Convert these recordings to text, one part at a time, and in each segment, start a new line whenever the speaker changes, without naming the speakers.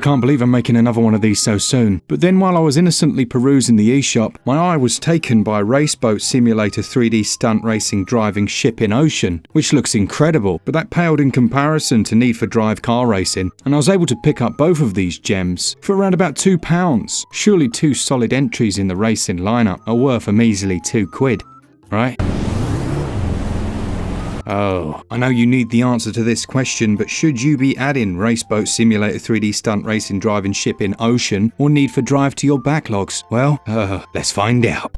can't believe I'm making another one of these so soon. But then while I was innocently perusing the eShop, my eye was taken by Raceboat Simulator 3D Stunt Racing Driving Ship in Ocean, which looks incredible, but that paled in comparison to Need for Drive car racing, and I was able to pick up both of these gems for around about £2. Surely two solid entries in the racing lineup are worth a measly £2, right? Oh, I know you need the answer to this question, but should you be adding Raceboat Simulator 3D Stunt Racing Driving Ship in Ocean or Need for Drive to your backlogs? Well, let's find out.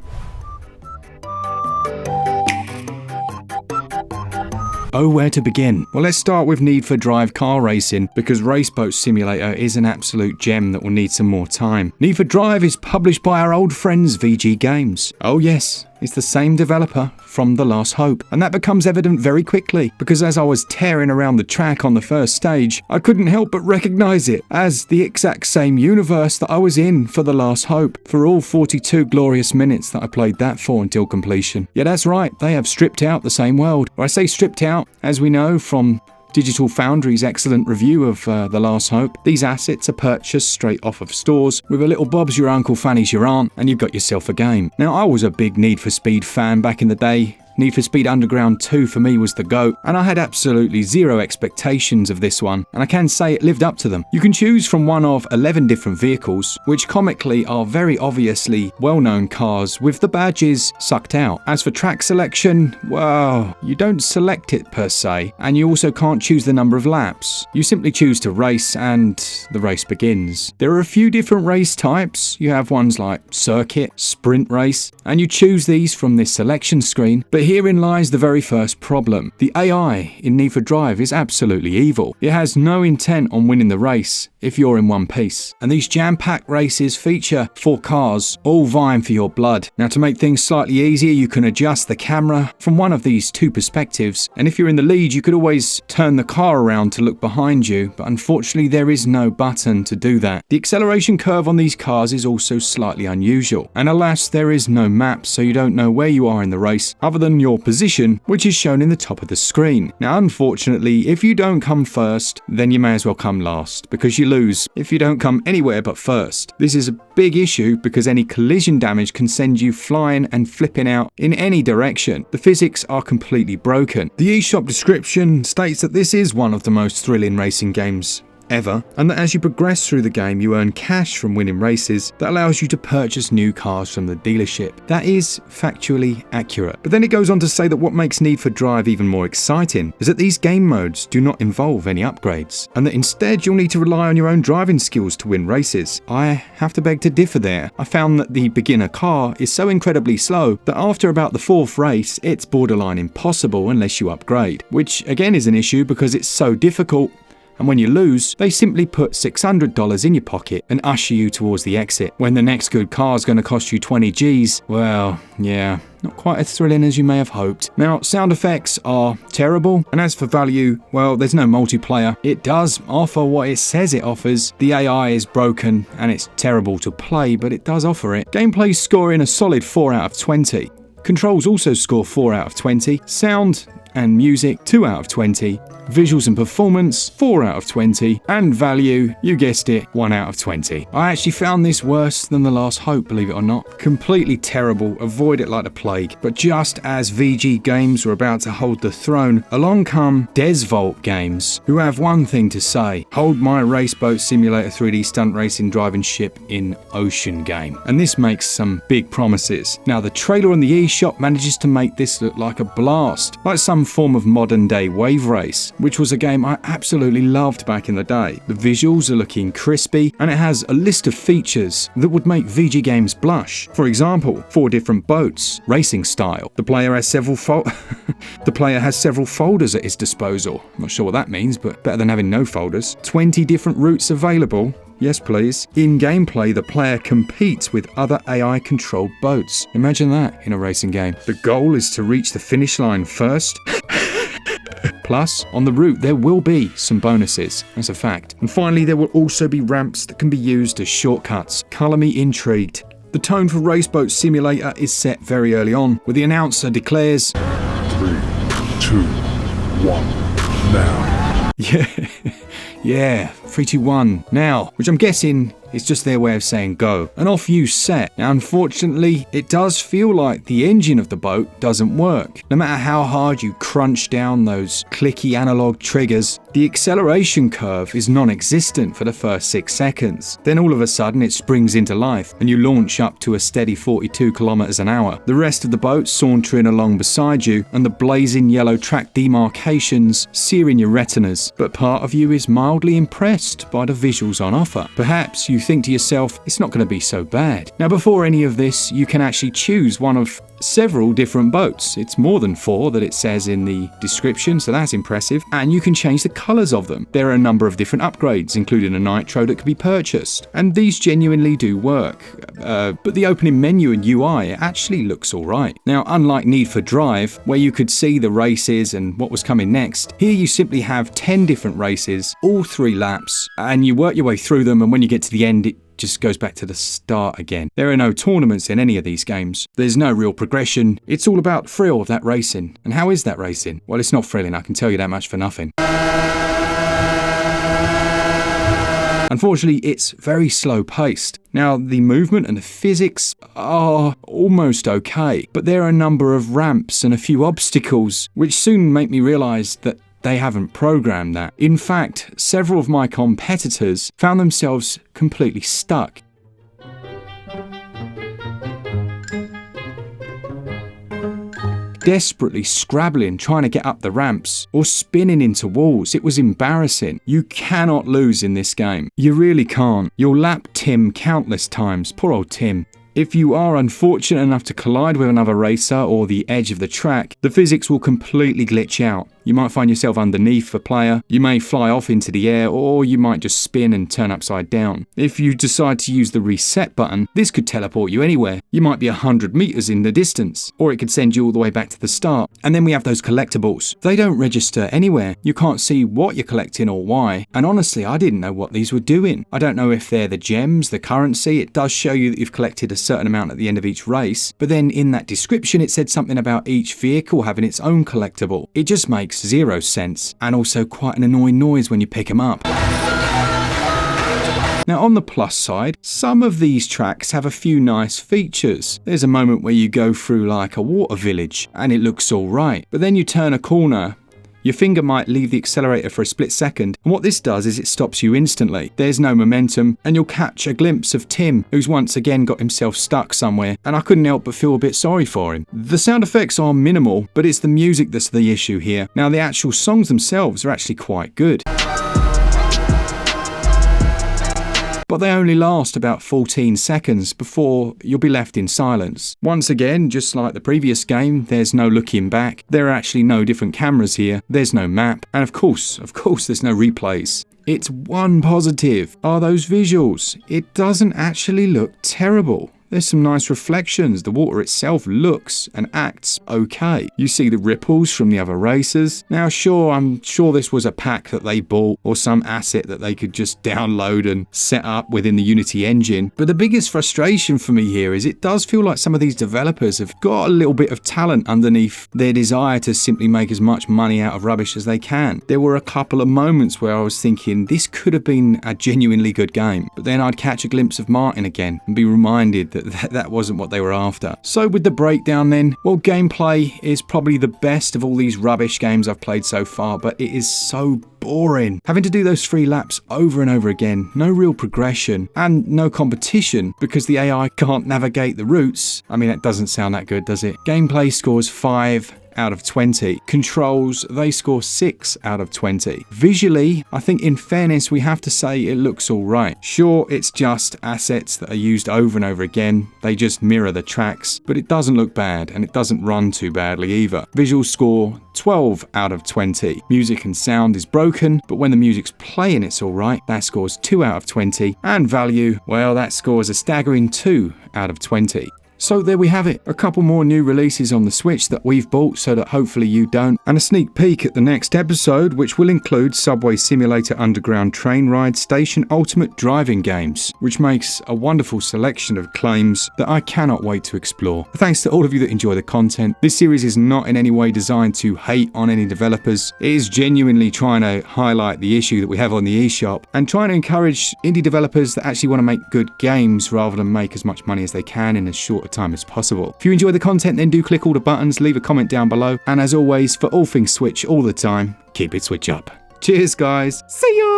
Oh, where to begin? Well, let's start with Need for Drive car racing, because Raceboat Simulator is an absolute gem that will need some more time. Need for Drive is published by our old friends VG Games. Oh yes, it's the same developer from The Last Hope, and that becomes evident very quickly, because as I was tearing around the track on the first stage, I couldn't help but recognise it as the exact same universe that I was in for The Last Hope, for all 42 glorious minutes that I played that for until completion. Yeah, that's right, they have stripped out the same world. Or I say stripped out, as we know from Digital Foundry's excellent review of The Last Hope, these assets are purchased straight off of stores with a little Bob's your uncle, Fanny's your aunt, and you've got yourself a game. Now, I was a big Need for Speed fan back in the day. Need for Speed Underground 2 for me was the GOAT, and I had absolutely zero expectations of this one, and I can say it lived up to them. You can choose from one of 11 different vehicles, which comically are very obviously well-known cars with the badges sucked out. As for track selection, well, you don't select it per se, and you also can't choose the number of laps. You simply choose to race, and the race begins. There are a few different race types. You have ones like circuit, sprint race, and you choose these from this selection screen, but herein lies the very first problem. The AI in Need for Drive is absolutely evil. It has no intent on winning the race if you're in one piece. And these jam-packed races feature 4 cars, all vying for your blood. Now, to make things slightly easier, you can adjust the camera from one of these 2 perspectives. And if you're in the lead, you could always turn the car around to look behind you, but unfortunately there is no button to do that. The acceleration curve on these cars is also slightly unusual. And alas, there is no map, so you don't know where you are in the race, other than your position, which is shown in the top of the screen. Now, unfortunately, if you don't come first, then you may as well come last, because you lose if you don't come anywhere but first. This is a big issue because any collision damage can send you flying and flipping out in any direction. The physics are completely broken. The eShop description states that this is one of the most thrilling racing games ever, and that as you progress through the game you earn cash from winning races that allows you to purchase new cars from the dealership. That is factually accurate. But then it goes on to say that what makes Need for Drive even more exciting is that these game modes do not involve any upgrades, and that instead you'll need to rely on your own driving skills to win races. I have to beg to differ there. I found that the beginner car is so incredibly slow that after about the 4th race it's borderline impossible unless you upgrade, which again is an issue because it's so difficult. And when you lose, they simply put $600 in your pocket and usher you towards the exit. When the next good car is going to cost you 20 G's, well, yeah, not quite as thrilling as you may have hoped. Now, sound effects are terrible, and as for value, well, there's no multiplayer. It does offer what it says it offers. The AI is broken and it's terrible to play, but it does offer it. Gameplay scoring a solid 4 out of 20. Controls also score 4 out of 20. Sound and music 2 out of 20. Visuals and performance 4 out of 20, and value, you guessed it, 1 out of 20. I actually found this worse than The Last Hope, believe it or not. Completely terrible, avoid it like the plague. But just as VG Games were about to hold the throne, along come Desvault Games, who have one thing to say: hold my Raceboat Simulator 3D Stunt Racing Driving Ship in Ocean game. And this makes some big promises. Now, the trailer on the eShop manages to make this look like a blast, like some form of modern day wave race, which was a game I absolutely loved back in the day. The visuals are looking crispy, and it has a list of features that would make VG Games blush. For example, 4 different boats, racing style. The player has several folders at his disposal. Not sure what that means, but better than having no folders. 20 different routes available. Yes, please. In gameplay, the player competes with other AI-controlled boats. Imagine that in a racing game. The goal is to reach the finish line first. Plus, on the route there will be some bonuses, that's a fact. And finally, there will also be ramps that can be used as shortcuts. Colour me intrigued. The tone for Raceboat Simulator is set very early on, where the announcer declares 3, 2, 1, now. Yeah, 3, 2, 1, now, which I'm guessing is just their way of saying go, and off you set. Now, unfortunately, it does feel like the engine of the boat doesn't work. No matter how hard you crunch down those clicky analog triggers, the acceleration curve is non-existent for the first 6 seconds. Then all of a sudden it springs into life and you launch up to a steady 42 kilometers an hour. The rest of the boat sauntering along beside you and the blazing yellow track demarcations searing your retinas. But part of you is mildly impressed by the visuals on offer. Perhaps you think to yourself, it's not going to be so bad. Now, before any of this, you can actually choose one of several different boats. It's more than 4 that it says in the description, so that's impressive. And you can change the colours of them. There are a number of different upgrades, including a nitro that can be purchased. And these genuinely do work. But the opening menu and UI actually looks alright. Now, unlike Need for Drive, where you could see the races and what was coming next, here you simply have 10 different races, all 3 laps, and you work your way through them, and when you get to the end, it just goes back to the start again. There are no tournaments in any of these games. There's no real progression. It's all about thrill of that racing. And how is that racing? Well, it's not thrilling, I can tell you that much for nothing. Unfortunately, it's very slow paced. Now, the movement and the physics are almost okay, but there are a number of ramps and a few obstacles, which soon make me realise that they haven't programmed that. In fact, several of my competitors found themselves completely stuck. Desperately scrabbling, trying to get up the ramps, or spinning into walls. It was embarrassing. You cannot lose in this game. You really can't. You'll lap Tim countless times. Poor old Tim. If you are unfortunate enough to collide with another racer or the edge of the track, the physics will completely glitch out. You might find yourself underneath a player, you may fly off into the air, or you might just spin and turn upside down. If you decide to use the reset button, this could teleport you anywhere. You might be 100 meters in the distance, or it could send you all the way back to the start. And then we have those collectibles. They don't register anywhere. You can't see what you're collecting or why. And honestly, I didn't know what these were doing. I don't know if they're the gems, the currency. It does show you that you've collected a certain amount at the end of each race, but then in that description it said something about each vehicle having its own collectible. It just makes zero sense, and also quite an annoying noise when you pick them up. Now, on the plus side, some of these tracks have a few nice features. There's a moment where you go through like a water village and it looks alright, but then you turn a corner. Your finger might leave the accelerator for a split second, and what this does is it stops you instantly. There's no momentum, and you'll catch a glimpse of Tim, who's once again got himself stuck somewhere, and I couldn't help but feel a bit sorry for him. The sound effects are minimal, but it's the music that's the issue here. Now, the actual songs themselves are actually quite good, but they only last about 14 seconds before you'll be left in silence. Once again, just like the previous game, there's no looking back. There are actually no different cameras here. There's no map. And of course, there's no replays. Its one positive are those visuals. It doesn't actually look terrible. There's some nice reflections. The water itself looks and acts okay. You see the ripples from the other racers. Now, sure, I'm sure this was a pack that they bought or some asset that they could just download and set up within the Unity engine. But the biggest frustration for me here is it does feel like some of these developers have got a little bit of talent underneath their desire to simply make as much money out of rubbish as they can. There were a couple of moments where I was thinking this could have been a genuinely good game, but then I'd catch a glimpse of Martin again and be reminded that wasn't what they were after. So with the breakdown then, well, gameplay is probably the best of all these rubbish games I've played so far, but it is so boring. Having to do those 3 laps over and over again, no real progression, and no competition because the AI can't navigate the routes. I mean, that doesn't sound that good, does it? Gameplay scores 5 out of 20. Controls, they score 6 out of 20. Visually, I think in fairness, we have to say it looks alright. Sure, it's just assets that are used over and over again. They just mirror the tracks, but it doesn't look bad and it doesn't run too badly either. Visual score, 12 out of 20. Music and sound is broken, but when the music's playing, it's alright. That scores 2 out of 20. And value, well, that scores a staggering 2 out of 20. So there we have it, a couple more new releases on the Switch that we've bought so that hopefully you don't, and a sneak peek at the next episode, which will include Subway Simulator Underground Train Ride Station Ultimate Driving games, which makes a wonderful selection of claims that I cannot wait to explore. Thanks to all of you that enjoy the content. This series is not in any way designed to hate on any developers. It is genuinely trying to highlight the issue that we have on the eShop and trying to encourage indie developers that actually want to make good games rather than make as much money as they can in as short a time as possible. If you enjoy the content, then do click all the buttons, leave a comment down below, and as always, for all things Switch all the time, keep it Switch up. Cheers guys, see ya!